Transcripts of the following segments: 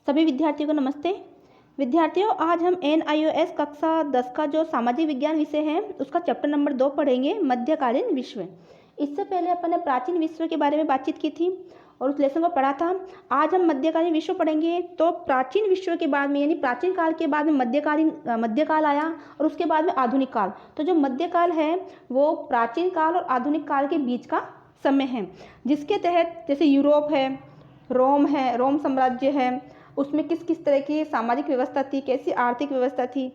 सभी विद्यार्थियों को नमस्ते। विद्यार्थियों, आज हम NIOS कक्षा 10 का जो सामाजिक विज्ञान विषय है उसका चैप्टर नंबर 2 पढ़ेंगे, मध्यकालीन विश्व। इससे पहले अपन ने प्राचीन विश्व के बारे में बातचीत की थी और उस लेसन को पढ़ा था। आज हम मध्यकालीन विश्व पढ़ेंगे। तो प्राचीन विश्व के बाद में यानी प्राचीन काल के बाद में मध्यकाल आया और उसके बाद में आधुनिक काल। तो जो मध्यकाल है वो प्राचीन काल और आधुनिक काल के बीच का समय है, जिसके तहत जैसे यूरोप है, रोम साम्राज्य है, उसमें किस किस तरह की सामाजिक व्यवस्था थी, कैसी आर्थिक व्यवस्था थी,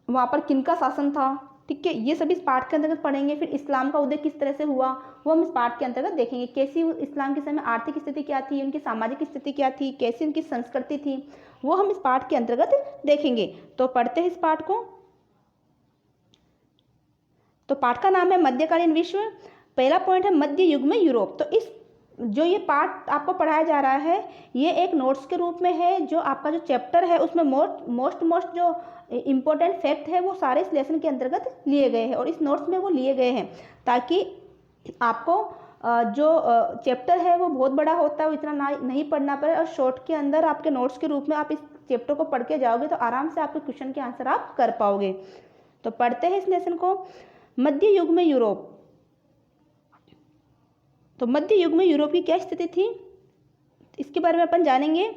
वहाँ पर किनका शासन था, ठीक है, ये सभी इस पाठ के अंतर्गत पढ़ेंगे। फिर इस्लाम का उदय किस तरह से हुआ वो हम इस पाठ के अंतर्गत देखेंगे। कैसी इस्लाम के समय आर्थिक स्थिति क्या थी, उनकी सामाजिक स्थिति क्या थी, कैसी उनकी संस्कृति थी, वो हम इस पाठ के अंतर्गत देखेंगे। तो पढ़ते हैं इस पाठ को। तो पाठ का नाम है मध्यकालीन विश्व। पहला पॉइंट है मध्य युग में यूरोप। तो इस जो ये पार्ट आपको पढ़ाया जा रहा है ये एक नोट्स के रूप में है। जो आपका जो चैप्टर है उसमें मोस्ट जो इम्पोर्टेंट फैक्ट है वो सारे इस लेसन के अंतर्गत लिए गए हैं और इस नोट्स में वो लिए गए हैं, ताकि आपको जो चैप्टर है वो बहुत बड़ा होता है, वो इतना नहीं पढ़ना पड़े और शॉर्ट के अंदर आपके नोट्स के रूप में आप इस चैप्टर को पढ़ के जाओगे तो आराम से आपके क्वेश्चन के आंसर आप कर पाओगे। तो पढ़ते हैं इस लेसन को। मध्य युग में यूरोप। तो मध्य युग में यूरोप की क्या स्थिति थी इसके बारे में अपन जानेंगे।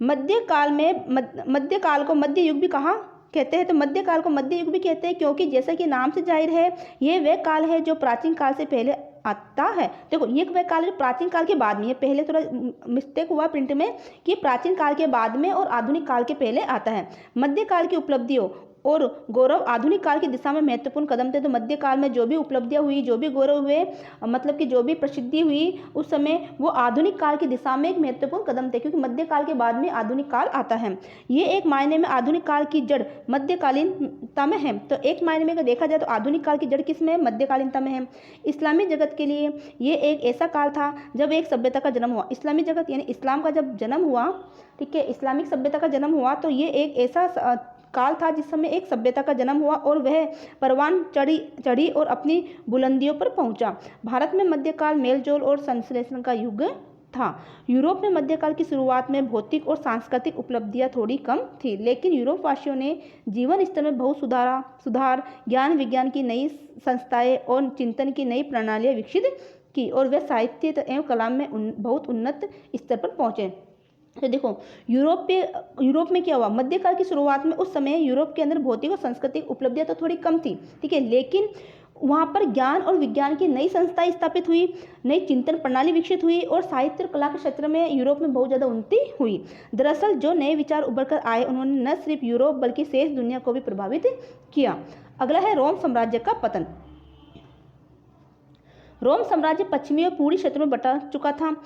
मध्यकाल को मध्य युग भी कहा कहते हैं। तो मध्यकाल को मध्य युग भी कहते हैं क्योंकि जैसा कि नाम से जाहिर है ये वह काल है जो प्राचीन काल से पहले आता है। देखो, ये वह काल है जो प्राचीन काल के बाद में, ये पहले थोड़ा मिस्टेक हुआ प्रिंट में कि प्राचीन काल के बाद में और आधुनिक काल के पहले आता है। मध्यकाल की उपलब्धियों और गौरव आधुनिक काल की दिशा में महत्वपूर्ण कदम थे। तो मध्यकाल में जो भी उपलब्धियां हुई, जो भी गौरव हुए, मतलब कि जो भी प्रसिद्धि हुई उस समय, वो आधुनिक काल की दिशा में एक महत्वपूर्ण कदम थे, क्योंकि मध्यकाल के बाद में आधुनिक काल आता है। ये एक मायने में आधुनिक काल की जड़ मध्यकालीनता में है। तो एक मायने में अगर देखा जाए तो आधुनिक काल की जड़ किस में है? मध्यकालीनता में है। इस्लामी जगत के लिए ये एक ऐसा काल था जब एक सभ्यता का जन्म हुआ। इस्लामी जगत यानी इस्लाम का जब जन्म हुआ, ठीक है, इस्लामिक सभ्यता का जन्म हुआ, तो ये एक ऐसा काल था जिस समय एक सभ्यता का जन्म हुआ और वह परवान चढ़ी और अपनी बुलंदियों पर पहुंचा। भारत में मध्यकाल मेलजोल और संश्लेषण का युग था। यूरोप में मध्यकाल की शुरुआत में भौतिक और सांस्कृतिक उपलब्धियां थोड़ी कम थी, लेकिन यूरोप वासियों ने जीवन स्तर में बहुत सुधार, ज्ञान विज्ञान की नई संस्थाएं और चिंतन की नई प्रणालियां विकसित की और वे साहित्य एवं कला में बहुत उन्नत स्तर पर पहुंचे। तो देखो, यूरोप में क्या हुआ, मध्यकाल की शुरुआत में उस समय यूरोप के अंदर भौतिक और सांस्कृतिक उपलब्धियां तो थोड़ी कम थी, ठीक है, लेकिन वहाँ पर ज्ञान और विज्ञान की नई संस्थाएं स्थापित हुई, नई चिंतन प्रणाली विकसित हुई और साहित्य और कला के क्षेत्र में यूरोप में बहुत ज़्यादा उन्नति हुई। दरअसल जो नए विचार उभर कर आए उन्होंने न सिर्फ यूरोप बल्कि शेष दुनिया को भी प्रभावित किया। अगला है रोम साम्राज्य का पतन। रोम साम्राज्य पश्चिमी और पूर्वी क्षेत्र में बटा चुका था।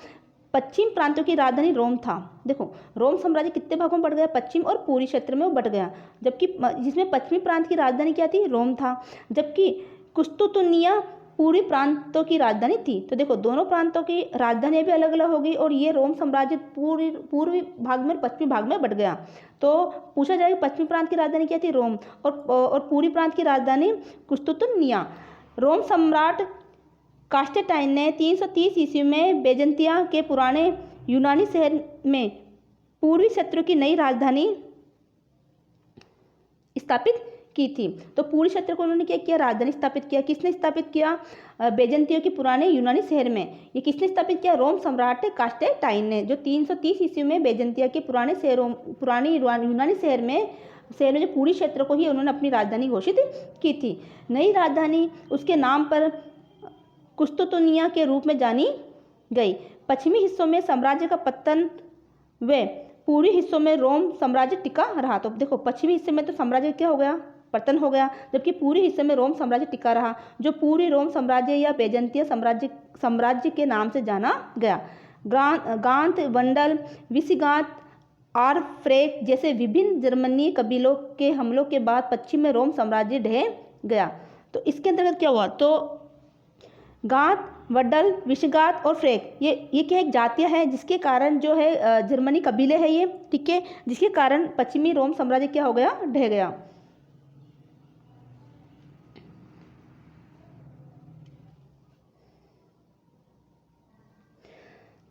पश्चिम प्रांतों की राजधानी रोम था। देखो, रोम साम्राज्य कितने भागों में बढ़ गया? पश्चिम और पूर्वी क्षेत्र में वो बढ़ गया, जबकि जिसमें पश्चिमी प्रांत की राजधानी क्या थी? रोम था, जबकि कुस्तुतुनिया पूर्वी प्रांतों की राजधानी थी। तो देखो, दोनों प्रांतों की राजधानी भी अलग अलग हो गई और ये रोम साम्राज्य पूर्वी भाग में पश्चिमी भाग में बढ़ गया। तो पूछा जाएगा पश्चिमी प्रांत की राजधानी क्या थी? रोम। और पूर्वी प्रांत की राजधानी कुस्तुतुनिया। रोम सम्राट कांस्टेंटाइन ने 330 ईस्वी में बेजंतिया के पुराने यूनानी शहर में पूर्वी क्षेत्रों की नई राजधानी स्थापित की थी। तो पूर्वी क्षेत्र को उन्होंने क्या किया? राजधानी स्थापित किया। किसने स्थापित किया? बेजंतियों के पुराने यूनानी शहर में। ये किसने स्थापित किया? रोम सम्राट कांस्टेंटाइन ने, जो 330 ईस्वी में बेजंतिया के पुरानी यूनानी शहर में जो पूर्वी क्षेत्र को ही उन्होंने अपनी राजधानी घोषित की थी। नई राजधानी उसके नाम पर कुस्तुतुनिया के रूप में जानी गई। पश्चिमी हिस्सों में साम्राज्य का पतन व पूर्वी हिस्सों में रोम साम्राज्य टिका रहा। तो देखो, पश्चिमी हिस्से में तो साम्राज्य क्या हो गया? पतन हो गया, जबकि पूर्वी हिस्से में रोम साम्राज्य टिका रहा, जो पूर्वी रोम साम्राज्य या बेजंतिया साम्राज्य के नाम से जाना गया। गांत, वंडल, विसिगात और फ्रेक जैसे विभिन्न जर्मनी कबीलों के हमलों के बाद पश्चिम में रोम साम्राज्य ढह गया। तो इसके अंतर्गत क्या हुआ? तो गांत, वड्डल, विशिगात और फ्रेक ये क्या एक जातियां हैं जिसके कारण जो है जर्मनी कबीले हैं ये, ठीक है, जिसके कारण पश्चिमी रोम साम्राज्य क्या हो गया? ढह गया।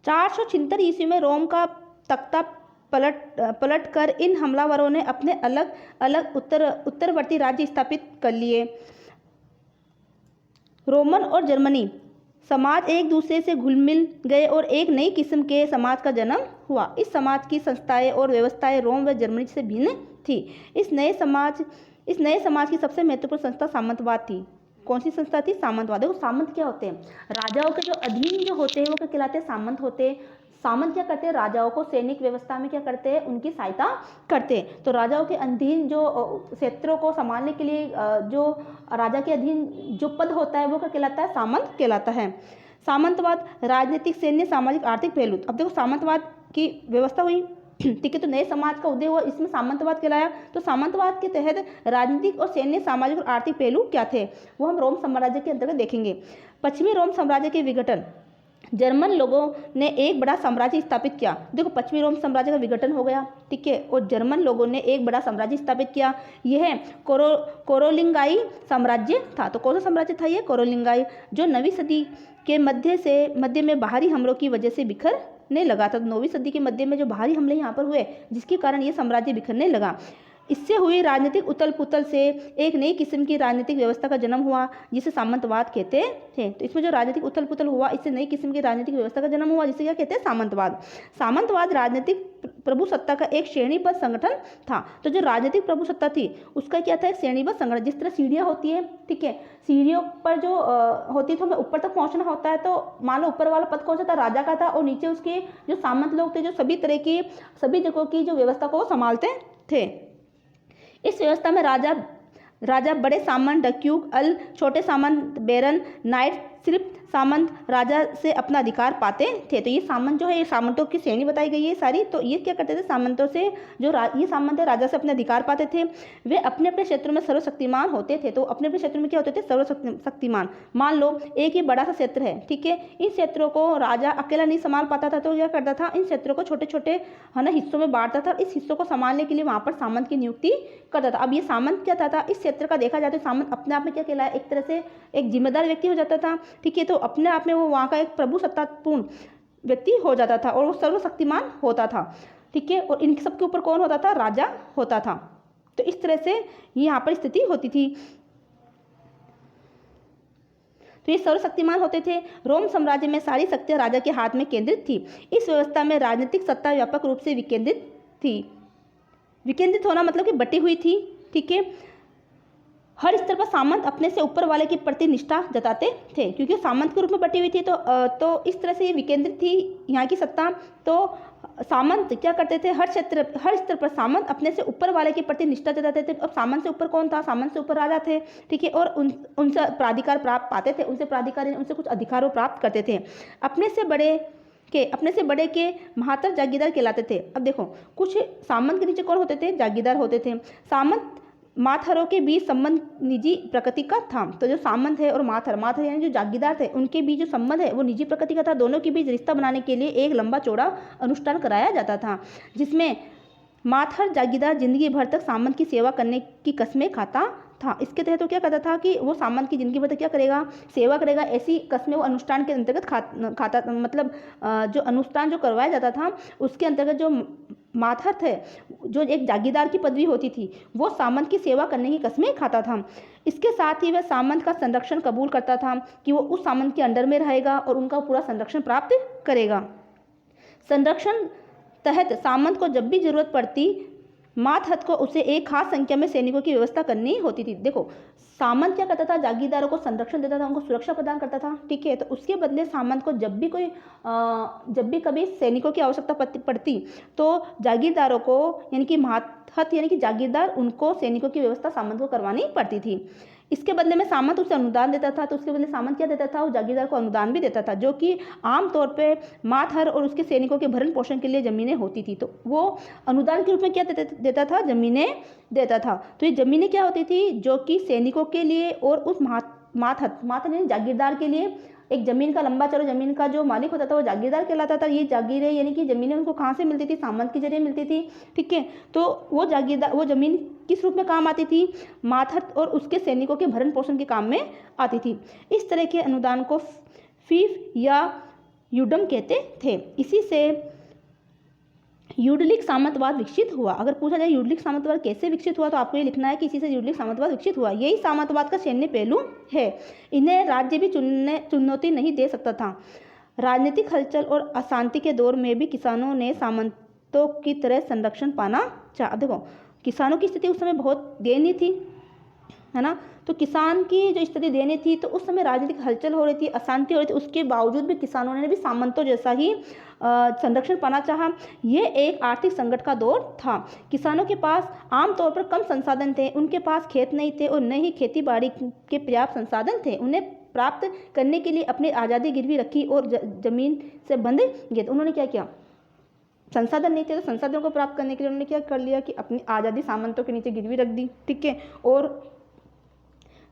476 ईस्वी में रोम का तख्ता पलट कर इन हमलावरों ने अपने अलग अलग उत्तरवर्ती राज्य स्थापित कर लिए। रोमन और जर्मनी समाज एक दूसरे से घुल मिल गए और एक नई किस्म के समाज का जन्म हुआ। इस समाज की संस्थाएं और व्यवस्थाएं रोम व जर्मनी से भिन्न थी। इस नए समाज की सबसे महत्वपूर्ण संस्था सामंतवाद थी। कौन सी संस्था थी? सामंतवाद। देखो सामंत क्या होते हैं? राजाओं के जो अधीन जो होते हैं वो क्या कहलाते हैं? सामंत होते हैं। सामंत क्या करते हैं? राजाओं को सैनिक व्यवस्था में क्या करते हैं? उनकी सहायता करते हैं। तो राजाओं के अधीन जो क्षेत्रों को संभालने के लिए जो राजा के अधीन जो पद होता है वो क्या कहलाता है? सामंत कहलाता है। सामंतवाद राजनीतिक, सैन्य, सामाजिक, आर्थिक पहलू। अब देखो सामंतवाद की व्यवस्था हुई, ठीक है, तो नए समाज का उदय हुआ, इसमें सामंतवाद कहलाया। तो सामंतवाद के तहत राजनीतिक और सैन्य, सामाजिक और आर्थिक पहलू क्या थे वो हम रोम साम्राज्य के अंतर्गत देखेंगे। पश्चिमी रोम साम्राज्य के विघटन। जर्मन लोगों ने एक बड़ा साम्राज्य स्थापित किया। देखो पश्चिमी रोम साम्राज्य का विघटन हो गया, ठीक है, और जर्मन लोगों ने एक बड़ा साम्राज्य स्थापित किया। यह कोरोलिंगाई साम्राज्य था। तो कौन सा साम्राज्य था ये? कोरोलिंगाई, जो 9वीं सदी के मध्य में बाहरी हमलों की वजह से बिखरने लगा था। 9वीं सदी के मध्य में जो बाहरी हमले यहाँ पर हुए जिसके कारण ये साम्राज्य बिखरने लगा। इससे हुई राजनीतिक उथल पुथल से एक नई किस्म की राजनीतिक व्यवस्था का जन्म हुआ जिसे सामंतवाद कहते थे। तो इसमें जो राजनीतिक उथल पुथल हुआ इससे नई किस्म की राजनीतिक व्यवस्था का जन्म हुआ जिसे क्या कहते हैं? सामंतवाद। सामंतवाद राजनीतिक प्रभुसत्ता का एक श्रेणीबद्ध संगठन था। तो जो राजनीतिक प्रभुसत्ता थी उसका क्या था? एक श्रेणीबद्ध संगठन। जिस तरह सीढ़ियाँ होती है, ठीक है, सीढ़ियों पर जो होती है तो हमें ऊपर तक पहुंचना होता है। तो मान लो ऊपर वाला पद कौन सा था? राजा का था, और नीचे उसके जो सामंत लोग थे जो सभी तरह की सभी जगहों की जो व्यवस्था को संभालते थे। इस व्यवस्था में राजा बड़े सामंत, डक्यूक, छोटे सामंत, बैरन, नाइट, सिर्फ सामंत राजा से अपना अधिकार पाते थे। तो ये सामंत जो है ये सामंतों की श्रेणी बताई गई है सारी। तो ये क्या करते थे? सामंतों से जो ये सामंत है राजा से अपने अधिकार पाते थे। वे अपने अपने क्षेत्रों में सर्वशक्तिमान होते थे। तो अपने अपने क्षेत्र में क्या होते थे? सर्वशक्तिमान। मान लो एक ही बड़ा सा क्षेत्र है, ठीक है, इन क्षेत्रों को राजा अकेला नहीं संभाल पाता था तो क्या करता था? इन क्षेत्रों को छोटे छोटे है ना हिस्सों में बांटता था। इस हिस्सों को संभालने के लिए वहाँ पर सामंत की नियुक्ति करता था। अब ये सामंत क्या था? इस क्षेत्र का देखा जाए तो सामंत अपने आप में क्या कहलाया? एक तरह से एक जिम्मेदार व्यक्ति हो जाता था, ठीक है, तो अपने आप में वो वहाँ का एक प्रभुसत्तापूर्ण व्यक्ति हो जाता था और वो सर्वशक्तिमान होता था, ठीक है, और इन सबके ऊपर कौन होता था? राजा होता था। तो इस तरह से यहाँ पर स्थिति होती थी। तो ये सर्वशक्तिमान होते थे। रोम साम्राज्य में सारी शक्तियाँ राजा के हाथ में केंद्रित थी। इस व्यवस्था में राजनीतिक सत्ता व्यापक रूप से विकेंद्रित थी। विकेंद्रित होना मतलब कि बटी हुई थी, ठीक है। हर स्तर पर सामंत अपने से ऊपर वाले के प्रति निष्ठा जताते थे क्योंकि सामंत के रूप में बटी हुई थी। तो इस तरह से ये विकेंद्रित थी यहाँ की सत्ता। तो सामंत क्या करते थे? हर स्तर पर सामंत अपने से ऊपर वाले के प्रति निष्ठा जताते थे। अब सामंत से ऊपर कौन था? सामंत से ऊपर राजा थे, ठीक है, और उनसे प्राधिकार प्राप्त पाते थे। उनसे कुछ अधिकारों प्राप्त करते थे। अपने से बड़े के महातर जागीरदार कहलाते थे। अब देखो कुछ सामंत के नीचे कौन होते थे? जागीरदार होते थे। सामंत माथरों के बीच संबंध निजी प्रकृति का था। तो जो सामंत है और माथर यानी जो जागीरदार थे उनके बीच जो संबंध है वो निजी प्रकृति का था। दोनों के बीच रिश्ता बनाने के लिए एक लंबा चौड़ा अनुष्ठान कराया जाता था जिसमें माथर जागीरदार जिंदगी भर तक सामंत की सेवा करने की कस्में खाता था। इसके तहत तो क्या करता था कि वो सामंत की जिंदगी भर तक क्या करेगा? सेवा करेगा। ऐसी कस्में वो अनुष्ठान के अंतर्गत खाता मतलब जो अनुष्ठान जो करवाया जाता था उसके अंतर्गत जो माथर थे, जो एक जागीरदार की पदवी होती थी, वो सामंत की सेवा करने की कस्में खाता था। इसके साथ ही वह सामंत का संरक्षण कबूल करता था कि वो उस सामंत के अंडर में रहेगा और उनका पूरा संरक्षण प्राप्त करेगा। संरक्षण तहत सामंत को जब भी जरूरत पड़ती मातहत को उसे एक खास संख्या में सैनिकों की व्यवस्था करनी होती थी। देखो सामंत क्या करता था? जागीरदारों को संरक्षण देता था, उनको सुरक्षा प्रदान करता था, ठीक है, तो उसके बदले सामंत को जब भी कभी सैनिकों की आवश्यकता पड़ती तो जागीरदारों को यानी कि मातहत यानी कि जागीरदार उनको सैनिकों की व्यवस्था सामंत को करवानी पड़ती थी। इसके बदले में सामंत उसे अनुदान देता था। तो उसके बदले सामंत क्या देता था? वो जागीरदार को अनुदान भी देता था जो कि आमतौर पे मातहर और उसके सैनिकों के भरण पोषण के लिए ज़मीनें होती थी। तो वो अनुदान के रूप में क्या देता था? ज़मीनें देता था। तो ये ज़मीनें क्या होती थी? जो कि सैनिकों के लिए और उस मातहत यानी जागीरदार के लिए एक ज़मीन का लंबा चौड़ा ज़मीन का जो मालिक होता था वो जागीरदार कहलाता था। ये जागीरें यानी कि ज़मीनें उनको कहाँ से मिलती थी? सामंत के जरिए मिलती थी, ठीक है। तो वो जागीरदार वो ज़मीन किस रूप में काम आती थी? मातहत और उसके सैनिकों के भरण पोषण के काम में आती थी। इस तरह के अनुदान को फीफ या युडम कहते थे। इसी से यूडलिक सामंतवाद विकसित हुआ। अगर पूछा जाए यूडलिक सामंतवाद कैसे विकसित हुआ, तो आपको ये लिखना है कि इसी से यूडलिक सामंतवाद विकसित हुआ। यही सामंतवाद का सैन्य पहलू है। इन्हें राज्य भी चुनौती नहीं दे सकता था। राजनीतिक हलचल और अशांति के दौर में भी किसानों ने सामंतों की तरह संरक्षण पाना चाहा। देखो, किसानों की स्थिति उस समय बहुत दयनीय थी, है ना। तो किसान की जो स्थिति दयनीय थी, तो उस समय राजनीतिक हलचल हो रही थी, अशांति हो रही थी, उसके बावजूद भी किसानों ने भी सामंतों जैसा ही संरक्षण पाना चाहा। ये एक आर्थिक संकट का दौर था। किसानों के पास आमतौर पर कम संसाधन थे, उनके पास खेत नहीं थे और न ही खेती बाड़ी के पर्याप्त संसाधन थे। उन्हें प्राप्त करने के लिए अपनी आज़ादी गिरवी रखी और जमीन से बंध गए। तो उन्होंने क्या किया, संसाधन नहीं थे तो संसाधनों को प्राप्त करने के लिए उन्होंने क्या कर लिया कि अपनी आज़ादी सामंतों के नीचे गिरवी रख दी, ठीक है, और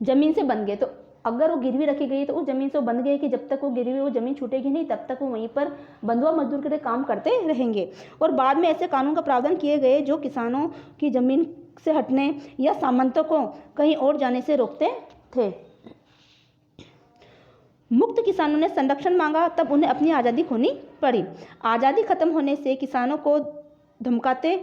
ज़मीन से बंध गए। तो अगर वो गिरवी रखी गई तो उस ज़मीन से वो बंध गए कि जब तक वो गिरवी वो ज़मीन छूटेगी नहीं, तब तक वो वहीं पर बंधुआ मजदूर के लिए काम करते रहेंगे। और बाद में ऐसे कानून का प्रावधान किए गए जो किसानों की ज़मीन से हटने या सामंतों को कहीं और जाने से रोकते थे। मुक्त किसानों ने संरक्षण मांगा, तब उन्हें अपनी आज़ादी खोनी पड़ी। आज़ादी खत्म होने से किसानों को धमकाते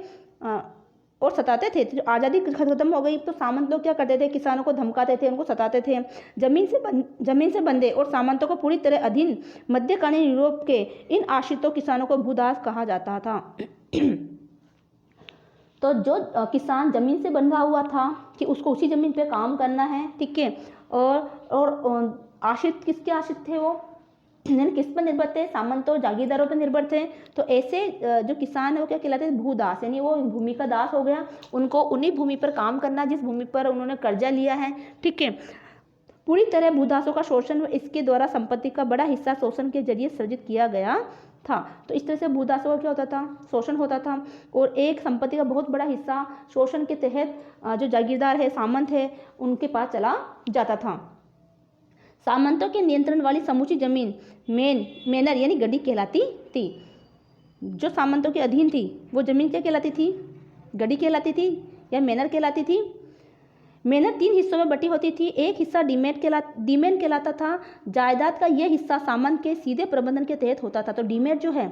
और सताते थे। तो आज़ादी खत्म हो गई तो सामंत लोग क्या करते थे, किसानों को धमकाते थे, उनको सताते थे। जमीन से बंधे और सामंतों को पूरी तरह अधीन मध्यकालीन यूरोप के इन आश्रितों किसानों को भूदास कहा जाता था। तो जो किसान जमीन से बंधा हुआ था कि उसको उसी जमीन पे काम करना है, ठीक है, और आश्रित किसके आश्रित थे, वो किस पर निर्भर थे, सामंतों जागीरदारों पर निर्भर थे। तो ऐसे जो किसान है वो क्या कहलाते थे, भूदास, यानी वो भूमि का दास हो गया। उनको उन्हीं भूमि पर काम करना जिस भूमि पर उन्होंने कर्जा लिया है, ठीक है। पूरी तरह भूदासों का शोषण, इसके द्वारा संपत्ति का बड़ा हिस्सा शोषण के जरिए सृजित किया गया था। तो इस तरह से भूदासों का क्या होता था, शोषण होता था, और एक संपत्ति का बहुत बड़ा हिस्सा शोषण के तहत जो जागीरदार है, सामंत है, उनके पास चला जाता था। सामंतों के नियंत्रण वाली समूची जमीन मेनर यानी गड्डी कहलाती थी। जो सामंतों के अधीन थी वो जमीन क्या कहलाती थी, गड्डी कहलाती थी या मेनर कहलाती थी। मेनर 3 हिस्सों में बटी होती थी। एक हिस्सा डीमेन कहलाता था। जायदाद का यह हिस्सा सामंत के सीधे प्रबंधन के तहत होता था। तो डीमेन जो है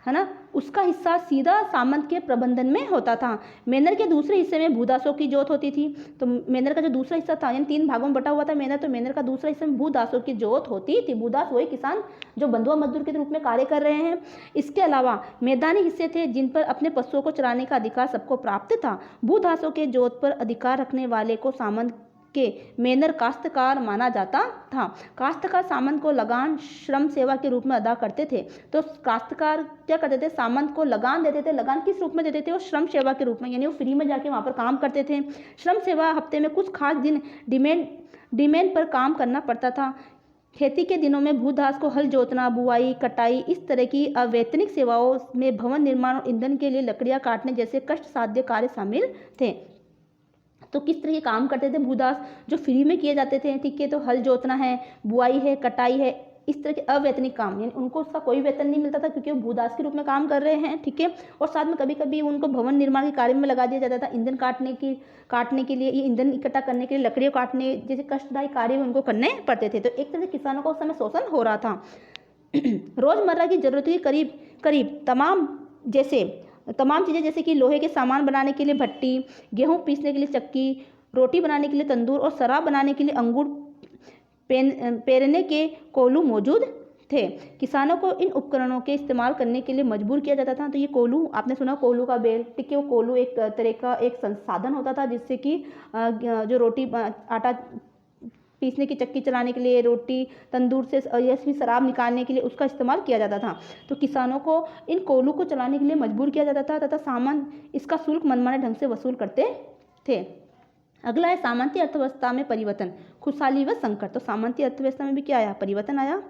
ना, उसका हिस्सा सीधा सामंत के प्रबंधन में होता था। मेनर के दूसरे हिस्से में भूदासों की जोत होती थी। तो मेनर का जो दूसरा हिस्सा था, यानी 3 भागों में बटा हुआ था मेनर, तो मेनर का दूसरा हिस्से में भूदासों की जोत होती थी। भूदास वही किसान जो बंधुआ मजदूर के रूप में कार्य कर रहे हैं। इसके अलावा मैदानी हिस्से थे जिन पर अपने पशुओं को चराने का अधिकार सबको प्राप्त था। भूदासों के जोत पर अधिकार रखने वाले को सामंत के मेनर काश्तकार माना जाता था। काश्तकार सामंत को लगान श्रम सेवा के रूप में अदा करते थे। तो काश्तकार क्या करते थे, सामंत को लगान देते थे। लगान किस रूप में देते थे, वो श्रम सेवा के रूप में, यानी वो फ्री में जाके वहाँ पर काम करते थे। श्रम सेवा हफ्ते में कुछ खास दिन डिमेंड पर काम करना पड़ता था। खेती के दिनों में भूदास को हल जोतना, बुआई, कटाई, इस तरह की अवैतनिक सेवाओं में भवन निर्माण और ईंधन के लिए लकड़ियाँ काटने जैसे कष्ट साध्य कार्य शामिल थे। तो किस तरह के काम करते थे भूदास, जो फ्री में किए जाते थे, ठीक है। तो हल जोतना है, बुआई है, कटाई है, इस तरह के अवैतनिक काम, यानी उनको उसका कोई वेतन नहीं मिलता था क्योंकि वो भूदास के रूप में काम कर रहे हैं, ठीक है। और साथ में कभी कभी उनको भवन निर्माण के कार्य में लगा दिया जाता था। ईंधन काटने के लिए, ये ईंधन इकट्ठा करने के लिए, लकड़ियों काटने जैसे कष्टदायी कार्य उनको करने पड़ते थे। तो एक तरह से किसानों का उस समय शोषण हो रहा था। रोजमर्रा की जरूरत की करीब तमाम चीज़ें जैसे कि लोहे के सामान बनाने के लिए भट्टी, गेहूं पीसने के लिए चक्की, रोटी बनाने के लिए तंदूर और शराब बनाने के लिए अंगूर पेरने के कोल्हू मौजूद थे। किसानों को इन उपकरणों के इस्तेमाल करने के लिए मजबूर किया जाता था। तो ये कोल्हू, आपने सुना कोल्हू का बेल, ठीक है। वो कोल्हू एक तरह का एक संसाधन होता था जिससे कि जो रोटी आटा पीसने की चक्की चलाने के लिए, रोटी तंदूर से या फिर शराब निकालने के लिए उसका इस्तेमाल किया जाता था। तो किसानों को इन कोल्हू को चलाने के लिए मजबूर किया जाता था तथा सामंत इसका शुल्क मनमाने ढंग से वसूल करते थे। अगला है सामंती अर्थव्यवस्था में परिवर्तन, खुशहाली व संकट। तो सामंती अर्थव्यवस्था में भी क्या आया, परिवर्तन आया।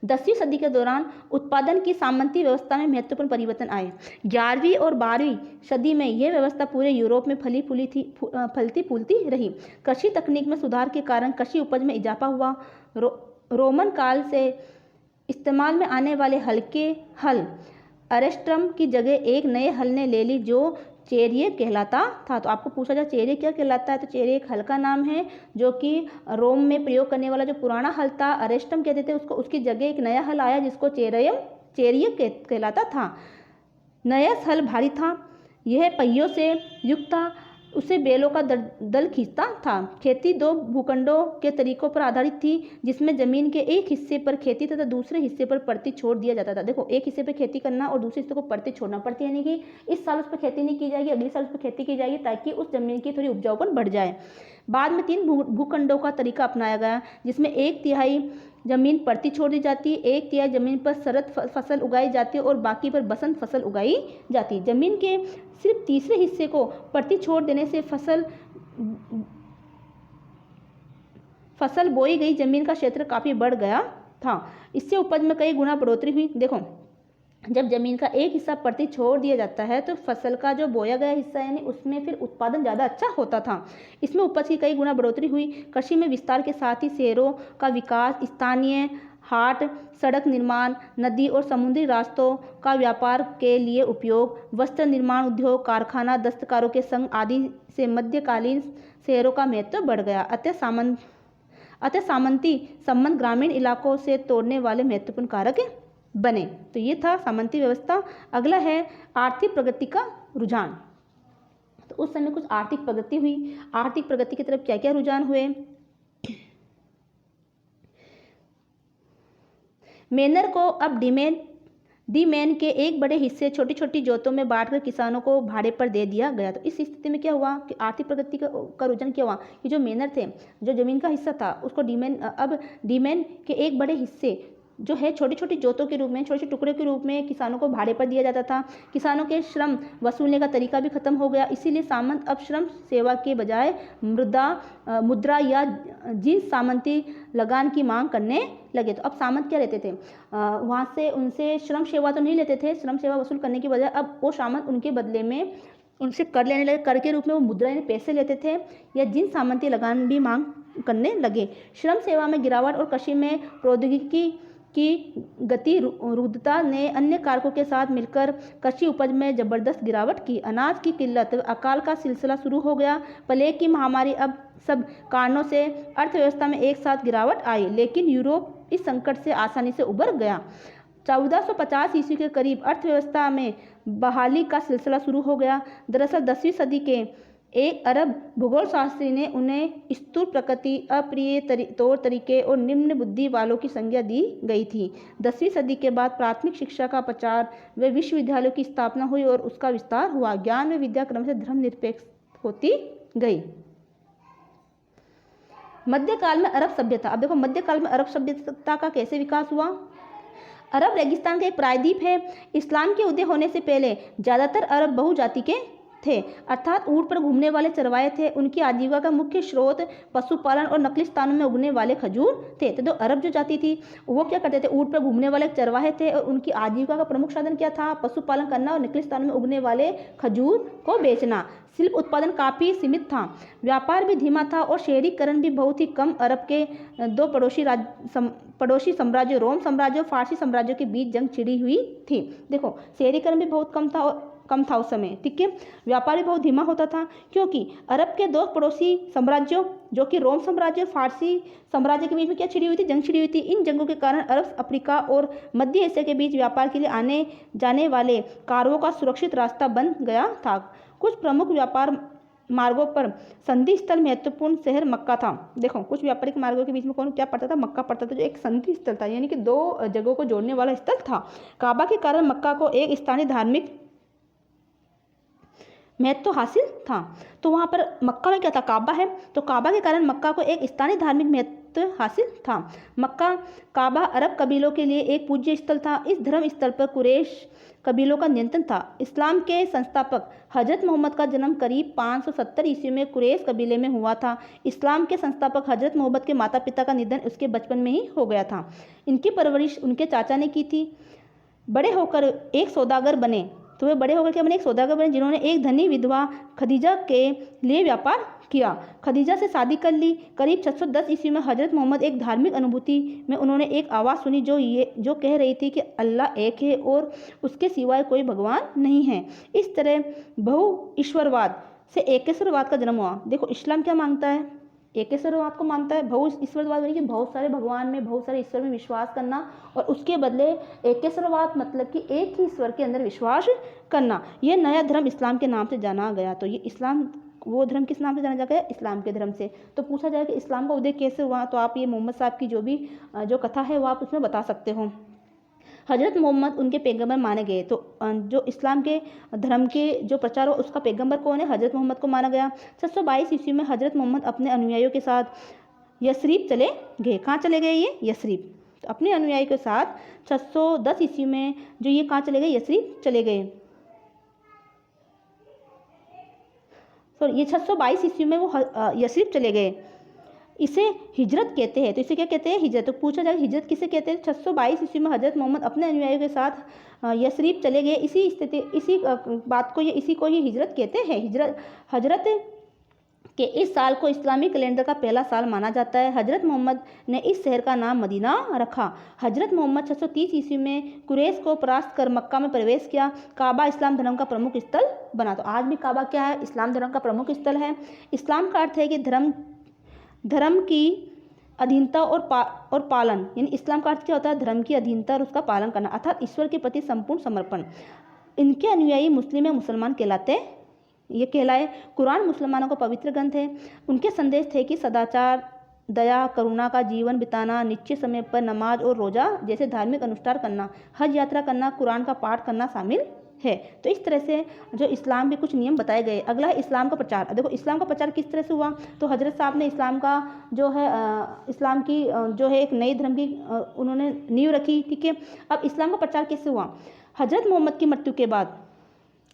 10वीं सदी के दौरान उत्पादन की सामंती व्यवस्था में महत्वपूर्ण परिवर्तन आए। 11वीं और 12वीं सदी में यह व्यवस्था पूरे यूरोप में फलती फूलती रही। कृषि तकनीक में सुधार के कारण कृषि उपज में इजाफा हुआ। रोमन काल से इस्तेमाल में आने वाले हल्के हल अरेस्ट्रम की जगह एक नए हल ने ले ली जो चेरिये कहलाता था। तो आपको पूछा जाए चेरिये क्या कहलाता है, तो चेरिये एक हल का नाम है जो कि रोम में प्रयोग करने वाला जो पुराना हल था अरेस्टम कहते थे उसको, उसकी जगह एक नया हल आया जिसको चेरिये कहलाता था। नया हल भारी था, यह पहियों से युक्त था, उसे बैलों का दल खींचता था। खेती दो भूखंडों के तरीकों पर आधारित थी जिसमें जमीन के एक हिस्से पर खेती तथा दूसरे हिस्से पर परती छोड़ दिया जाता था। देखो, एक हिस्से पर खेती करना और दूसरे हिस्से को परती छोड़ना पड़ती है, यानी कि इस साल उस पर खेती नहीं की जाएगी, अगले साल उस पर खेती की जाएगी ताकि उस जमीन की थोड़ी उपजाऊपन बढ़ जाए। बाद में 3 भूखंडों का तरीका अपनाया गया जिसमें 1/3 जमीन परती छोड़ दी जाती है, 1/3 जमीन पर शरद फसल उगाई जाती है और बाकी पर बसंत फसल उगाई जाती है। जमीन के सिर्फ तीसरे हिस्से को परती छोड़ देने से फसल बोई गई जमीन का क्षेत्र काफ़ी बढ़ गया था। इससे उपज में कई गुना बढ़ोतरी हुई। देखो, जब जमीन का एक हिस्सा परती छोड़ दिया जाता है तो फसल का जो बोया गया हिस्सा यानी उसमें फिर उत्पादन ज़्यादा अच्छा होता था। इसमें उपज की कई गुना बढ़ोतरी हुई। कृषि में विस्तार के साथ ही शहरों का विकास, स्थानीय हाट, सड़क निर्माण, नदी और समुद्री रास्तों का व्यापार के लिए उपयोग, वस्त्र निर्माण उद्योग, कारखाना, दस्तकारों के संघ आदि से मध्यकालीन शहरों का महत्व बढ़ गया। अतः सामंती संबंध ग्रामीण इलाकों से तोड़ने वाले महत्वपूर्ण कारक बने। तो ये था सामंती व्यवस्था। अगला है आर्थिक प्रगति का रुझान। तो उस समय कुछ आर्थिक प्रगति हुई। आर्थिक प्रगति की तरफ क्या क्या रुझान हुए? मैनर को अब डीमेन के एक बड़े हिस्से छोटी छोटी जोतों में बांटकर किसानों को भाड़े पर दे दिया गया। तो इस स्थिति में क्या हुआ कि आर्थिक प्रगति का रुझान क्या हुआ कि जो मैनर थे, जो जमीन का हिस्सा था, उसको अब डीमेन के एक बड़े हिस्से जो है छोटी छोटी जोतों के रूप में, छोटे छोटे टुकड़े के रूप में किसानों को भाड़े पर दिया जाता था। किसानों के श्रम वसूलने का तरीका भी खत्म हो गया। इसीलिए सामंत अब श्रम सेवा के बजाय मुद्रा या जिस सामंती लगान की मांग करने लगे। तो अब सामंत क्या लेते थे, वहाँ से उनसे श्रम सेवा तो नहीं लेते थे, श्रम सेवा वसूल करने की बजाय अब वो सामंत उनके बदले में उनसे कर लेने लगे। कर के रूप में वो मुद्रा यानी पैसे लेते थे या जिन सामंती लगान भी मांग करने लगे। श्रम सेवा में गिरावट और कृषि में प्रौद्योगिकी की गतिरोधता ने अन्य कारकों के साथ मिलकर कृषि उपज में जबरदस्त गिरावट की। अनाज की किल्लत, अकाल का सिलसिला शुरू हो गया। प्लेग की महामारी, अब सब कारणों से अर्थव्यवस्था में एक साथ गिरावट आई, लेकिन यूरोप इस संकट से आसानी से उबर गया। 1450 ईस्वी के करीब अर्थव्यवस्था में बहाली का सिलसिला शुरू हो गया। दरअसल 10वीं सदी के एक अरब भूगोल शास्त्री ने उन्हें स्थूल प्रकृति, अप्रिय तौर तरीके और निम्न बुद्धि वालों की संज्ञा दी गई थी। 10वीं सदी के बाद प्राथमिक शिक्षा का प्रचार व विश्वविद्यालयों की स्थापना हुई और उसका विस्तार हुआ। ज्ञान में विद्या क्रम से धर्मनिरपेक्ष होती गई। मध्यकाल में अरब सभ्यता। अब देखो, मध्यकाल में अरब सभ्यता का कैसे विकास हुआ। अरब रेगिस्तान का एक प्रायद्वीप है। इस्लाम के उदय होने से पहले ज़्यादातर अरब बहुजाति के थे, अर्थात ऊँट पर घूमने वाले चरवाहे थे। उनकी आजीविका का मुख्य स्रोत पशुपालन और नकली स्थानों में उगने वाले खजूर थे। तो अरब जो जाति थी वो क्या करते थे, ऊँट पर घूमने वाले चरवाहे थे और उनकी आजीविका का प्रमुख साधन क्या था, पशुपालन करना और नकली स्थानों में उगने वाले खजूर को बेचना। शिल्प उत्पादन काफ़ी सीमित था, व्यापार भी धीमा था और शहरीकरण भी बहुत ही कम। अरब के 2 पड़ोसी साम्राज्यों, रोम साम्राज्य और फारसी साम्राज्यों के बीच जंग छिड़ी हुई थी। देखो, शहरीकरण भी बहुत कम था उस समय, ठीक है। व्यापार भी बहुत धीमा होता था क्योंकि अरब के 2 पड़ोसी साम्राज्यों जो कि रोम साम्राज्य और फारसी साम्राज्य के बीच में क्या छिड़ी हुई थी, जंग छिड़ी हुई थी। इन जंगों के कारण अरब, अफ्रीका और मध्य एशिया के बीच व्यापार के लिए आने जाने वाले कारवों का सुरक्षित रास्ता बन गया था। कुछ प्रमुख व्यापार मार्गों पर संधि स्थल महत्वपूर्ण शहर मक्का था। देखो, कुछ व्यापारिक मार्गों के बीच में कौन क्या पड़ता था, मक्का पड़ता था, जो एक संधि स्थल था, यानी कि 2 जगहों को जोड़ने वाला स्थल था। काबा के कारण मक्का को एक स्थानीय धार्मिक महत्व हासिल था। तो वहाँ पर मक्का में क्या था, काबा है, तो काबा के कारण मक्का को एक स्थानीय धार्मिक महत्व हासिल था। मक्का काबा अरब कबीलों के लिए एक पूज्य स्थल था। इस धर्म स्थल पर कुरैश कबीलों का नियंत्रण था। इस्लाम के संस्थापक हजरत मोहम्मद का जन्म करीब 570 ईस्वी में कुरैश कबीले में हुआ था। इस्लाम के संस्थापक हजरत मोहम्मद के माता पिता का निधन उसके बचपन में ही हो गया था। इनकी परवरिश उनके चाचा ने की थी। बड़े होकर एक सौदागर बने, तो वे बड़े होकर के बने एक सौदागर बने जिन्होंने एक धनी विधवा खदीजा के लिए व्यापार किया, खदीजा से शादी कर ली। करीब 610 ईस्वी में हज़रत मोहम्मद एक धार्मिक अनुभूति में उन्होंने एक आवाज़ सुनी जो कह रही थी कि अल्लाह एक है और उसके सिवाय कोई भगवान नहीं है। इस तरह बहु ईश्वरवाद से एकेश्वरवाद का जन्म हुआ। देखो इस्लाम क्या मांगता है, एकेश्वरवाद को मानता है। बहु ईश्वरवाद यानी कि बहुत सारे भगवान में, बहुत सारे ईश्वर में विश्वास करना, और उसके बदले एकेश्वरवाद मतलब कि एक ही ईश्वर के अंदर विश्वास करना। यह नया धर्म इस्लाम के नाम से जाना गया। तो ये इस्लाम, वो धर्म किस नाम से जाना जाता है? इस्लाम के धर्म से। तो पूछा जाए कि इस्लाम का उदय कैसे हुआ, तो आप ये मोहम्मद साहब की जो भी जो कथा है वो आप उसमें बता सकते हो। हज़रत मोहम्मद उनके पैगंबर माने गए। तो जो इस्लाम के धर्म के जो प्रचार हो उसका पैगंबर कौन है? हज़रत मोहम्मद को माना गया। 622 ईस्वी में हज़रत मोहम्मद अपने अनुयायियों के साथ यसरीब चले गए। कहाँ चले गए? ये यसरीब। तो अपने अनुयायी के साथ 610 ईस्वी में जो ये कहाँ चले गए? यसरीब चले गए। ये 622 ईस्वी में वो यसरीब चले गए। इसे हिजरत कहते हैं। तो इसे क्या कहते हैं? हिजरत। तो पूछा जाए हिजरत किसे कहते हैं? 622 ईस्वी में हज़रत मोहम्मद अपने अनुयायियों के साथ यसरीब चले गए। इसी बात को इसी को ये हिजरत कहते हैं। हजरत के इस साल को इस्लामी कैलेंडर का पहला साल माना जाता है। हज़रत मोहम्मद ने इस शहर का नाम मदीना रखा। हज़रत मोहम्मद 630 ईस्वी में कुरैश को परास्त कर मक्का में प्रवेश किया। काबा इस्लाम धर्म का प्रमुख स्थल बना। तो आज भी काबा क्या है? इस्लाम धर्म का प्रमुख स्थल है। इस्लाम का अर्थ है कि धर्म की अधीनता और पालन, यानी इस्लाम का अर्थ क्या होता है? धर्म की अधीनता और उसका पालन करना, अर्थात ईश्वर के प्रति संपूर्ण समर्पण। इनके अनुयायी मुस्लिम या मुसलमान कहलाते ये कहलाए। कुरान मुसलमानों का पवित्र ग्रंथ है। उनके संदेश थे कि सदाचार, दया, करुणा का जीवन बिताना, निश्चित समय पर नमाज और रोज़ा जैसे धार्मिक अनुष्ठान करना, हज यात्रा करना, कुरान का पाठ करना शामिल है। तो इस तरह से जो इस्लाम के कुछ नियम बताए गए। अगला है इस्लाम का प्रचार। देखो इस्लाम का प्रचार किस तरह से हुआ? तो हज़रत साहब ने इस्लाम का जो है इस्लाम की जो है एक नई धर्म की उन्होंने नींव रखी। ठीक है, अब इस्लाम का प्रचार कैसे हुआ? हज़रत मोहम्मद की मृत्यु के बाद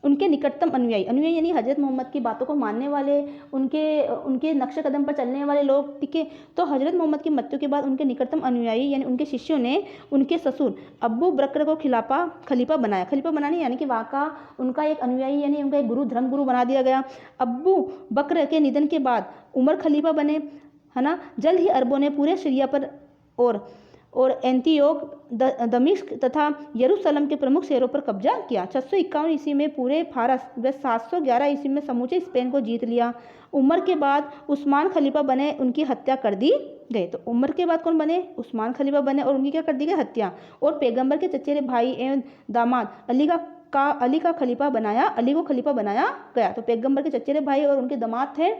उनके निकटतम अनुयायी यानी हज़रत मोहम्मद की बातों को मानने वाले, उनके नक्शे कदम पर चलने वाले लोग। ठीक है, तो हज़रत मोहम्मद की मृत्यु के बाद उनके निकटतम अनुयायी यानी उनके शिष्यों ने उनके ससुर अब्बू बकर को खलीफा बनाया। खलीफा बनाने यानी कि वहाँ का उनका एक अनुयायी यानी उनका एक धर्म गुरु बना दिया गया। अब्बू बकर के निधन के बाद उमर खलीफा बने, है ना। जल्द ही अरबों ने पूरे सीरिया पर और एंटियोक, दमिश्क तथा यरूशलेम के प्रमुख शहरों पर कब्जा किया। 651 ईस्वी में पूरे फारस व 711 ईस्वी में समूचे स्पेन को जीत लिया। उमर के बाद उस्मान खलीफा बने, उनकी हत्या कर दी गई। तो उमर के बाद कौन बने? उस्मान खलीफा बने और उनकी क्या कर दी गई? हत्या। और पैगंबर के चचेरे भाई एवं दामाद अली को खलीफा बनाया गया। तो पैगंबर के चचेरे भाई और उनके दामाद थे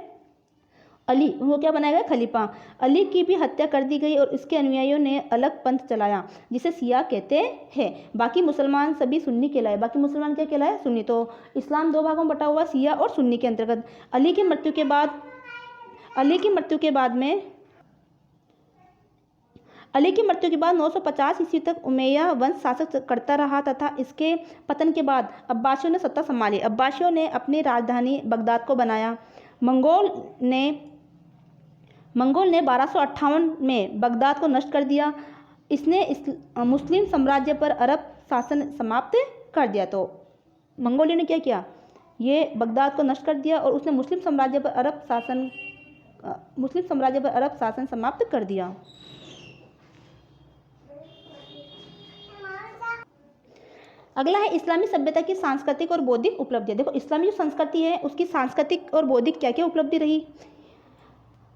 अली, उनको क्या बनाया गया? खलीफा। अली की भी हत्या कर दी गई और इसके अनुयायियों ने अलग पंथ चलाया जिसे शिया कहते हैं। बाकी मुसलमान सभी सुन्नी कहलाए। बाकी मुसलमान क्या कहलाए? सुन्नी। तो इस्लाम दो भागों में बटा हुआ, शिया और सुन्नी के अंतर्गत। अली की मृत्यु के बाद में 950 ईस्वी तक उमैया वंश शासक करता रहा तथा इसके पतन के बाद अब्बासियों ने सत्ता संभाली। अब्बासियों ने अपनी राजधानी बगदाद को बनाया। मंगोल ने 1258 में बगदाद को नष्ट कर दिया। इसने मुस्लिम साम्राज्य पर अरब शासन समाप्त कर दिया। तो मंगोलियों ने क्या किया? ये बगदाद को नष्ट कर दिया और उसने मुस्लिम साम्राज्य पर अरब शासन समाप्त कर दिया। अगला है इस्लामी सभ्यता की सांस्कृतिक और बौद्धिक उपलब्धि। देखो इस्लामी जो संस्कृति है उसकी सांस्कृतिक और बौद्धिक क्या क्या उपलब्धि रही।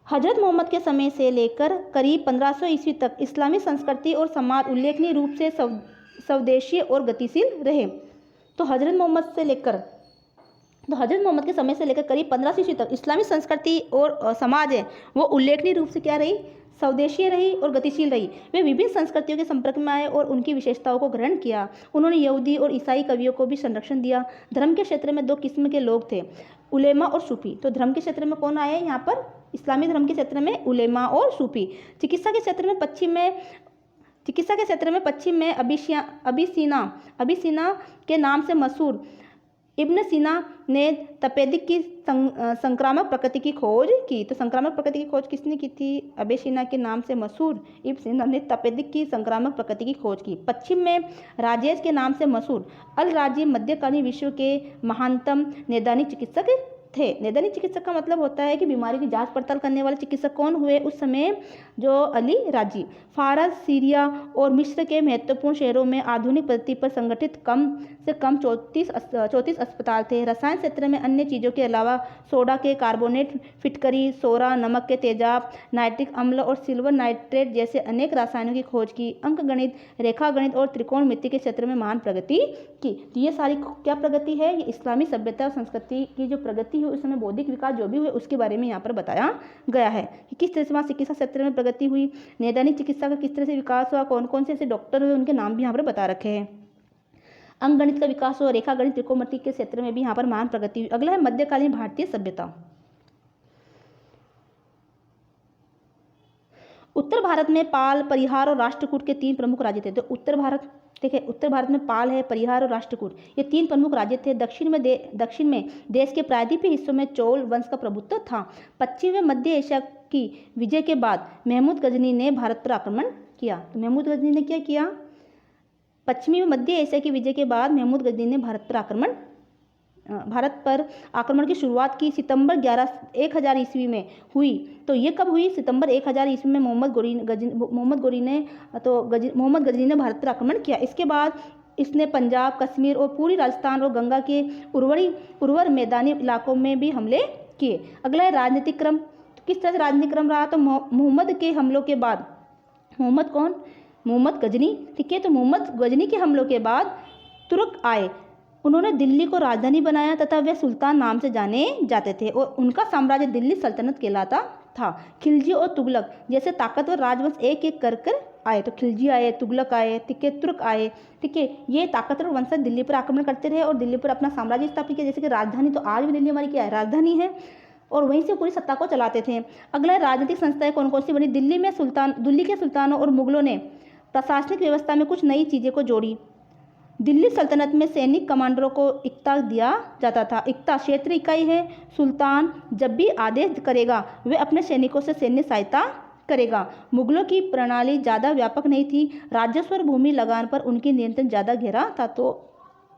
हज़रत मोहम्मद के समय से लेकर करीब 1500 ईस्वी तक इस्लामी संस्कृति और समाज उल्लेखनीय रूप से स्वदेशी और गतिशील रहे। तो हज़रत मोहम्मद के समय से लेकर करीब 1500 ईस्वी तक इस्लामी संस्कृति और समाज है वो उल्लेखनीय रूप से क्या रही? स्वदेशी रही और गतिशील रही। वे विभिन्न संस्कृतियों के संपर्क में आए और उनकी विशेषताओं को ग्रहण किया। उन्होंने यहूदी और ईसाई कवियों को भी संरक्षण दिया। धर्म के क्षेत्र में दो किस्म के लोग थे, उलेमा और सूफी। तो धर्म के क्षेत्र में कौन आए यहाँ पर? इस्लामी धर्म के क्षेत्र में उलेमा और सूफी। चिकित्सा के क्षेत्र में पश्चिम में अबिसीना के नाम से मशहूर इब्न सीना ने तपेदिक की संक्रामक प्रकृति की खोज की। तो संक्रामक प्रकृति की खोज किसने की थी? अबेसीना के नाम से मशहूर इब्न सीना ने तपेदिक की संक्रामक प्रकृति की खोज की। पश्चिम में राजेश के नाम से मशहूर अल राजी मध्यकालीन विश्व के महानतम नैदानिक चिकित्सक थे। नैदानिक चिकित्सक का मतलब होता है कि बीमारी की जांच पड़ताल करने वाले चिकित्सक कौन हुए उस समय? जो अली राजी। फारस, सीरिया और मिस्र के महत्वपूर्ण शहरों में आधुनिक पद्धति पर संगठित कम से कम 34 अस्पताल थे। रसायन क्षेत्र में अन्य चीज़ों के अलावा सोडा के कार्बोनेट, फिटकरी, सोरा, नमक के तेजाब, नाइट्रिक अम्ल और सिल्वर नाइट्रेट जैसे अनेक रसायनों की खोज की। अंकगणित, रेखागणित और त्रिकोणमिति के क्षेत्र में महान प्रगति की। तो ये सारी क्या प्रगति है? ये इस्लामी सभ्यता और संस्कृति की जो प्रगति हुई उस समय बौद्धिक विकास जो भी हुए उसके बारे में यहाँ पर बताया गया है कि किस तरह से वहाँ चिकित्सा क्षेत्र में प्रगति हुई, नैदानिक चिकित्सा का किस तरह से विकास हुआ, कौन कौन से ऐसे डॉक्टर हुए उनके नाम भी यहाँ पर बता रखे हैं। अंकगणित का विकास हुआ, रेखागणित, त्रिकोणमिति के क्षेत्र में भी यहाँ पर महान प्रगति हुई। अगला है मध्यकालीन भारतीय सभ्यता। उत्तर भारत में पाल, परिहार और राष्ट्रकूट के 3 प्रमुख राज्य थे। तो उत्तर भारत देखिए, उत्तर भारत में पाल है, परिहार और राष्ट्रकूट, ये 3 प्रमुख राज्य थे। दक्षिण में देश के प्रायद्वीपीय हिस्सों में चोल वंश का प्रभुत्व था। पश्चिम में मध्य एशिया की विजय के बाद महमूद गजनी ने भारत पर आक्रमण किया। तो महमूद गजनी ने क्या किया? पश्चिमी व मध्य एशिया की विजय के बाद महमूद गजनी ने भारत पर आक्रमण की शुरुआत की। सितंबर 1000 ईस्वी में हुई। तो ये कब हुई? सितंबर 1000 ईस्वी में मोहम्मद गजनी ने भारत पर आक्रमण किया। इसके बाद इसने पंजाब, कश्मीर और पूरी राजस्थान और गंगा के उर्वर मैदानी इलाकों में भी हमले किए। अगला है राजनीतिक क्रम। तो किस तरह से राजनीतिक क्रम रहा? तो मोहम्मद के हमलों के बाद, मोहम्मद कौन? मोहम्मद गजनी, ठीक है। तो मोहम्मद गजनी के हमलों के बाद तुर्क आए। उन्होंने दिल्ली को राजधानी बनाया तथा वे सुल्तान नाम से जाने जाते थे और उनका साम्राज्य दिल्ली सल्तनत कहलाता था। खिलजी और तुगलक जैसे ताकतवर राजवंश एक एक कर आए। तो खिलजी आए, तुगलक आए, ठीक है, तुर्क आए, ठीक है। ये ताकतवर वंशज दिल्ली पर आक्रमण करते रहे और दिल्ली पर अपना साम्राज्य स्थापित किया। जैसे कि राजधानी, तो आज भी दिल्ली हमारी क्या है? राजधानी है और वहीं से पूरी सत्ता को चलाते थे। अगला राजनीतिक संस्थाएं कौन कौन सी बनी? दिल्ली के सुल्तानों और मुगलों ने प्रशासनिक व्यवस्था में कुछ नई चीज़ें को जोड़ी। दिल्ली सल्तनत में सैनिक कमांडरों को इक्ता दिया जाता था। इक्ता क्षेत्रीय इकाई है। सुल्तान जब भी आदेश करेगा वे अपने सैनिकों से सैन्य सहायता करेगा। मुगलों की प्रणाली ज़्यादा व्यापक नहीं थी। राजस्व और भूमि लगान पर उनकी नियंत्रण ज़्यादा गहरा था। तो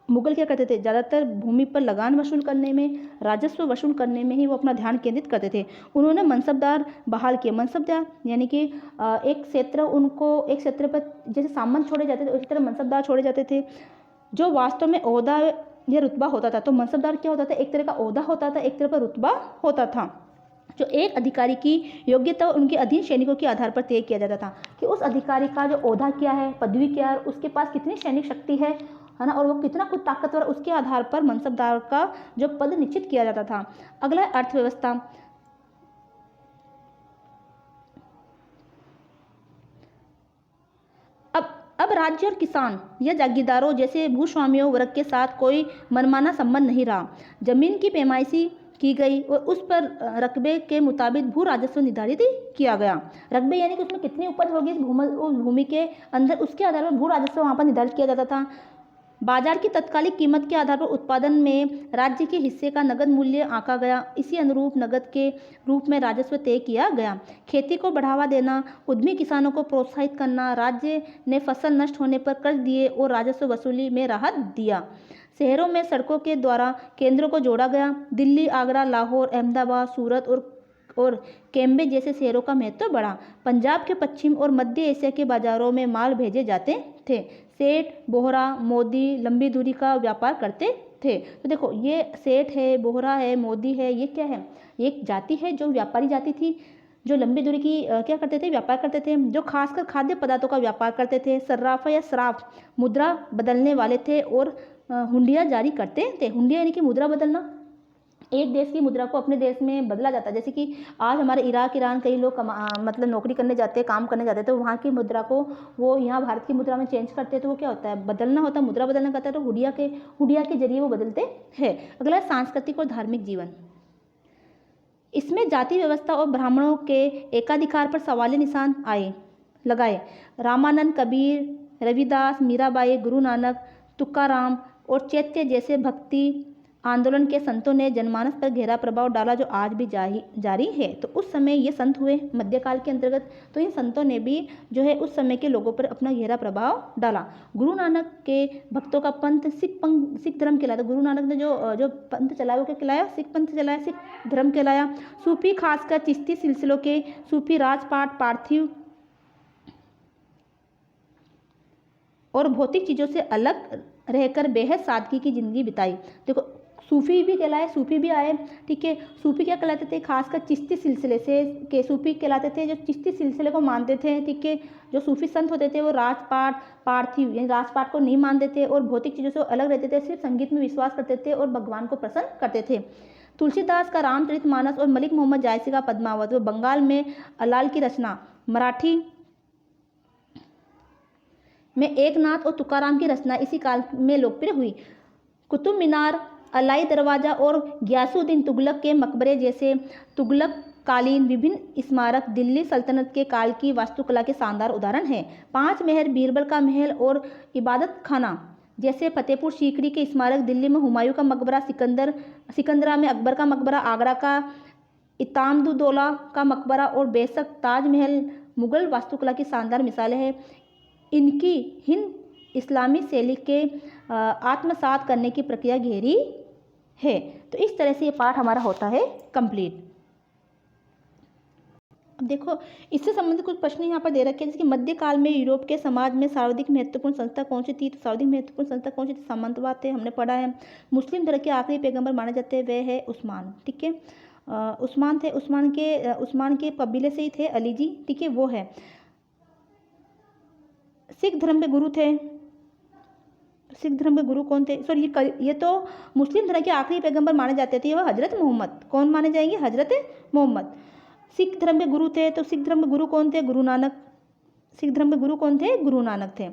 मुगल क्या करते थे? ज़्यादातर भूमि पर लगान वसूल करने में, राजस्व वसूल करने में ही वो अपना ध्यान केंद्रित करते थे। उन्होंने मनसबदार बहाल किए। मनसबदार यानी कि एक क्षेत्र पर जैसे सामंत छोड़े जाते थे उसी तरह मनसबदार छोड़े जाते थे, जो वास्तव में ओहदा या रुतबा होता था। तो मनसबदार क्या होता था? एक तरह का ओहदा होता था, एक तरह का रुतबा होता था, जो एक अधिकारी की योग्यता और उनके अधीन सैनिकों के आधार पर तय किया जाता था कि उस अधिकारी का जो ओहदा क्या है, पदवी क्या है, उसके पास कितनी सैनिक शक्ति है ना, और वो कितना खुद ताकतवर, उसके आधार पर मनसबदार का जो पद निश्चित किया जाता था। अगला है अर्थव्यवस्था। अब राज्य और किसान या जागीरदारों जैसे भूस्वामियों वर्ग के साथ कोई मनमाना संबंध नहीं रहा। जमीन की पैमाइशी की गई और उस पर रकबे के मुताबिक भू राजस्व निर्धारित किया गया। रकबे यानी कि उसमें कितनी उपज होगी इस भूमि के अंदर, उसके आधार पर भू राजस्व वहाँ पर निर्धारित किया जाता था। बाजार की तत्कालिक कीमत के आधार पर उत्पादन में राज्य के हिस्से का नगद मूल्य आंका गया। इसी अनुरूप नगद के रूप में राजस्व तय किया गया। खेती को बढ़ावा देना, उद्यमी किसानों को प्रोत्साहित करना, राज्य ने फसल नष्ट होने पर कर्ज दिए और राजस्व वसूली में राहत दिया। शहरों में सड़कों के द्वारा केंद्रों को जोड़ा गया। दिल्ली, आगरा, लाहौर, अहमदाबाद, सूरत और कैम्बे जैसे शहरों का महत्व बढ़ा। पंजाब के पश्चिम और मध्य एशिया के बाजारों में माल भेजे जाते थे। सेठ, बोहरा, मोदी लंबी दूरी का व्यापार करते थे। तो देखो, ये सेठ है, बोहरा है, मोदी है, ये क्या है? ये एक जाति है जो व्यापारी जाति थी, जो लंबी दूरी की क्या करते थे? व्यापार करते थे, जो खासकर खाद्य पदार्थों का व्यापार करते थे। सर्राफा या सराफ मुद्रा बदलने वाले थे और हुंडिया जारी करते थे। हुंडिया यानी कि मुद्रा बदलना, एक देश की मुद्रा को अपने देश में बदला जाता है। जैसे कि आज हमारे इराक, ईरान कई लोग मतलब नौकरी करने जाते हैं, काम करने जाते हैं, तो वहाँ की मुद्रा को वो यहाँ भारत की मुद्रा में चेंज करते हैं। तो वो क्या होता है? बदलना होता है, मुद्रा बदलना कहता है। तो हुडिया के जरिए वो बदलते हैं। अगला सांस्कृतिक और धार्मिक जीवन। इसमें जाति व्यवस्था और ब्राह्मणों के एकाधिकार पर सवालिया निशान लगाए। रामानंद, कबीर, रविदास, मीराबाई, गुरु नानक, तुकाराम और चैत्य जैसे भक्ति आंदोलन के संतों ने जनमानस पर गहरा प्रभाव डाला जो आज भी जारी है। तो उस समय ये संत हुए मध्यकाल के अंतर्गत, तो इन संतों ने भी जो है उस समय के लोगों पर अपना गहरा प्रभाव डाला। गुरु नानक के भक्तों का पंथ सिख धर्म कहलाता। गुरु नानक ने जो पंथ चलाया वो क्या कहलाया? सिख पंथ चलाया, सिख धर्म कहलाया। सूफी खासकर चिश्ती सिलसिलों के सूफी राजपाट पार्थिव और भौतिक चीज़ों से अलग रहकर बेहद सादगी की जिंदगी बिताई। देखो सूफी भी कहलाए, सूफी भी आए, ठीक है। सूफी क्या कहलाते थे? खासकर चिश्ती सिलसिले से के सूफी कहलाते थे, जो चिश्ती सिलसिले को मानते थे, ठीक है। जो सूफी संत होते थे वो राजपाट पार्थिव यानी राजपाट को नहीं मानते थे और भौतिक चीज़ों से अलग रहते थे, सिर्फ संगीत में विश्वास करते थे और भगवान को प्रसन्न करते थे। तुलसीदास का रामचरितमानस और मलिक मोहम्मद जायसी का पद्मावत, वो बंगाल में अलाल की रचना, मराठी में एकनाथ और तुकाराम की रचना इसी काल में लोकप्रिय हुई। कुतुब मीनार, अलाई दरवाज़ा और गियासुद्दीन तुगलक के मकबरे जैसे तुगलक कालीन विभिन्न स्मारक दिल्ली सल्तनत के काल की वास्तुकला के शानदार उदाहरण हैं। 5 महल, बीरबल का महल और इबादत खाना जैसे फतेहपुर सीकरी के स्मारक, दिल्ली में हुमायूं का मकबरा, सिकंदरा में अकबर का मकबरा, आगरा का इतामदुद्दौला का मकबरा और बेशक ताजमहल मुगल वास्तुकला की शानदार मिसालें हैं। इनकी हिंद इस्लामी शैली के आत्मसात करने की प्रक्रिया गहरी है। तो इस तरह से ये पाठ हमारा होता है कंप्लीट। अब देखो इससे संबंधित कुछ प्रश्न यहाँ पर दे रखे हैं, जैसे कि मध्यकाल में यूरोप के समाज में सर्वाधिक महत्वपूर्ण संस्था कौन सी थी? तो सर्वाधिक महत्वपूर्ण संस्था कौन सी थी? सामंतवाद थे, हमने पढ़ा है। मुस्लिम धर्म के आखिरी पैगंबर माने जाते हैं वे है उस्मान, ठीक है। उस्मान थे, उस्मान के कबीले से ही थे अली जी, ठीक है, वो है। सिख धर्म के गुरु थे, सिख धर्म के गुरु कौन थे? सॉरी ये तो मुस्लिम धर्म के आखिरी पैगंबर माने जाते थे, वह हजरत मोहम्मद। कौन माने जाएंगे? हजरत मोहम्मद। सिख धर्म के गुरु थे, तो सिख धर्म के गुरु कौन थे? गुरु नानक। सिख धर्म के गुरु कौन थे? गुरु नानक थे।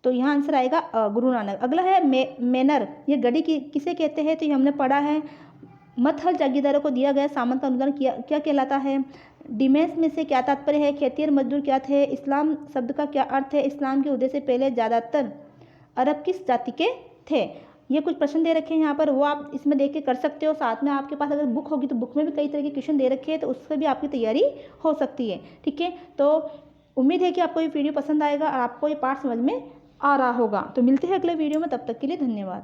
तो यहाँ आंसर आएगा गुरु नानक। अगला है मैनर, ये गढ़ी किसे कहते हैं? तो ये हमने पढ़ा है। मतहल जागीरदारों को दिया गया सामंत अनुदान क्या कहलाता है? डिमेंस में से क्या तात्पर्य है? खेतिहर मजदूर क्या थे? इस्लाम शब्द का क्या अर्थ है? इस्लाम के उदय से पहले ज़्यादातर अरब किस जाति के थे? ये कुछ प्रश्न दे रखे हैं यहाँ पर, वो आप इसमें देख के कर सकते हो। साथ में आपके पास अगर बुक होगी तो बुक में भी कई तरह के क्वेश्चन दे रखे हैं, तो उससे भी आपकी तैयारी हो सकती है, ठीक है। तो उम्मीद है कि आपको ये वीडियो पसंद आएगा और आपको ये पाठ समझ में आ रहा होगा। तो मिलते हैं अगले वीडियो में, तब तक के लिए धन्यवाद।